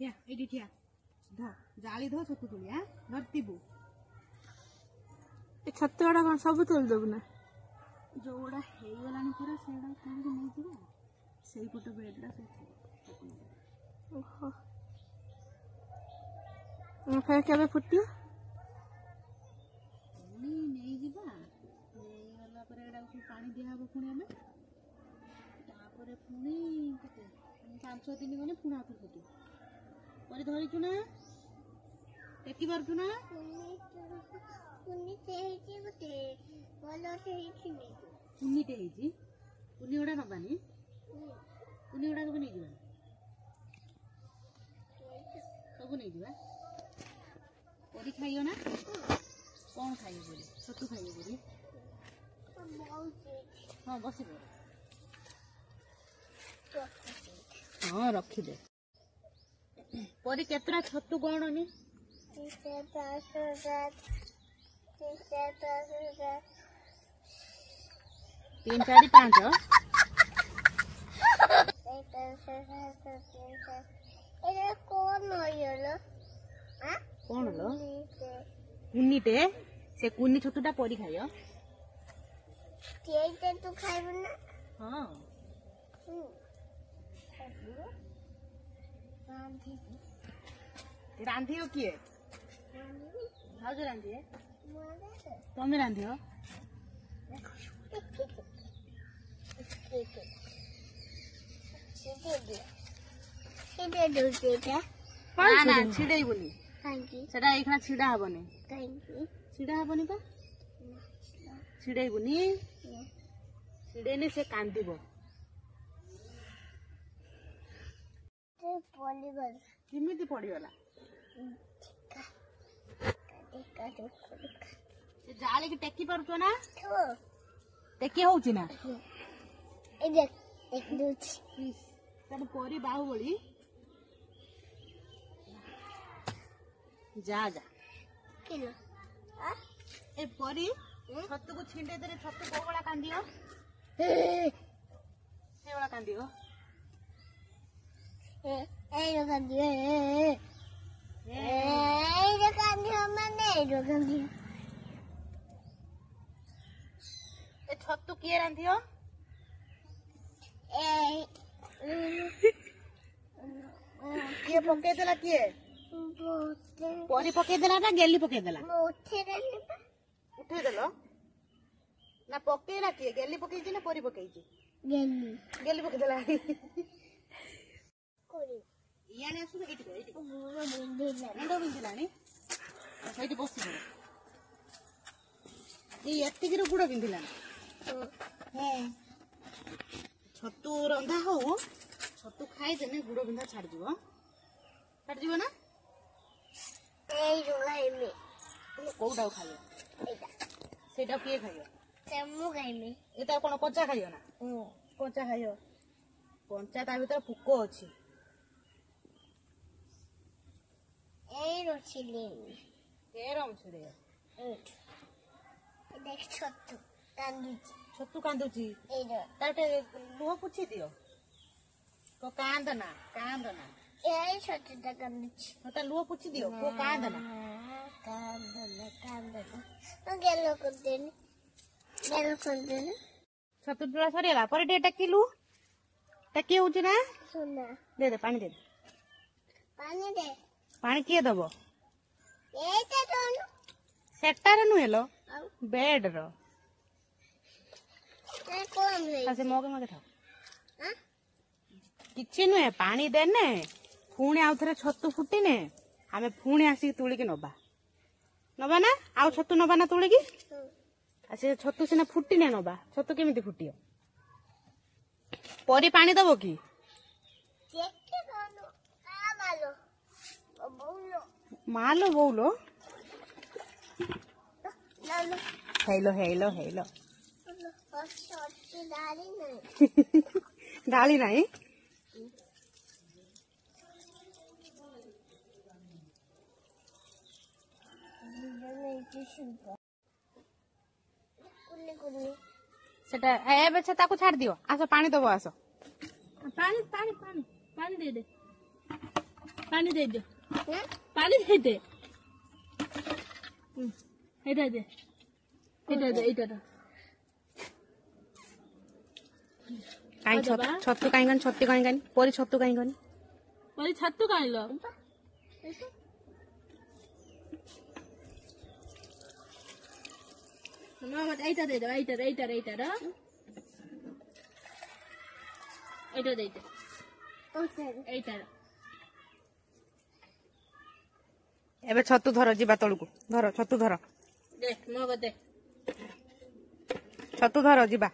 ठिया एडी ठिया ध जाली ध छतु तुली हां धरतीबु ए छतु वाला कौन सब तोल दबु ना जोड़ा हे गलानी पूरा सेडा तोली नै जिबा सेई फोटो बेडला से ओहो फिर केबे फुटियो नी नै जिबा नै गला पर एडा पानी दिया हबो पुणी हमें तापर पुणी कते 5-6 दिन गने पुणी आतो फुटी पर धरि छु ना टेकी बारछु ना पुनी तेही बते बोलो तेही छिने पुनी तेही पुनी उडा नबानी पुनी उडा को नै जिबा सब नै जिबा परी खाइयो ना कौन खाइयो बोली छतु खाइयो बोली हाँ बस हाँ रखी दे परी केतरा छतु गणनी 3 4 5 कौन लो कुन्नीटे से कुन्नी छतुटा परी खाइयो तू खाइबु ना हाँ रांधी हो किए भाउज रांधी है तुम रांधी हो ना ना छिड़े बोली सेटा एखना छिड़ा हबनी छिड़ा हबनी पा छिड़े बोनी छिड़े ने से कांदीबो किमिति पड़ीगला जाली की टेकी पारुतो ना टेकी होउची ना ए देख एक दूची तब परी बाहुबली जा जा किलो ए परी छतु को छिंडे दे छतु कोगला कांदियो सेवला कांदियो ए रो कांदियो ए रो कांदियो माने रो कांदियो ए छतु किए रांधियो ए किए पके देला किए परी पके देला ना गेली पके देला उठे देलो ना पकेला किए गेली पकेची ना परी पकेची गेली पके देला याने आसु एठी को एठी मुंडो बिंदिलानी सेठी बसी पड़ो ये एतिकिरो गुड़ बिंदिलानी छतु रंधा हो छतु खाई देने गुड़ बिंधा छाड़ जीवो ना ए रो खाइमे कोउटा खाइयो सेटा किए खाइयो सेमु खाइमे एटा कोन कच्चा खाइयो ना कच्चा खाइयो कंचा ता भीतर पुको अछि ए रो छिले के रम छुरे देख छतु कांदुची छतु कांदुची ए रो ताटे लुह पुछि दियो को कांदना ए छतु ता कांदुची मता लुह पुछि दियो को कांदना तो गेलो कर देनी छतु टोला सरीला पर डे टकिलु टकी होची ना सुना दे पानी दे पानी किए दबो एटा दोनो सेटार नुहेलो बेड रो ते कोन रे आसे मगे था हां किछि नुहे पानी देने पुणी आउ थरे छतु फुटिने आमे पुणी आसी तुली के नबा ना आउ छतु नबा ना तुली की आसे छतु सिना फुटिने नबा छतु केमिति फुटियो परी पानी दबो की देखे दोनो आ मालो बोलो मालो बोलो लालो हेलो छतु दाली नहीं गाली नहीं सेटा एबे से ताको छाड़ दियो आसो पानी दबो आसो पानी दे दे पानी दे दो হ্যাঁ पानी दे दे এটা দে এটা দে କାଇଁ ଛତୁ କାଇଁ ଗନି ଛତୁ କାଇଁ ଗନି ପରି ଛତୁ କାଇଁ ଗନି ପରି ଛତୁ କାଇଲ ମତେ এইটা দে দাও এইটা এইটা এইটা দে এইটা ଏବେ ଛତୁ ଧର ଯିବା ତଳକୁ ଧର ଛତୁ ଧର ଦେ ମଗ ଦେ ଛତୁ ଧର ଯିବା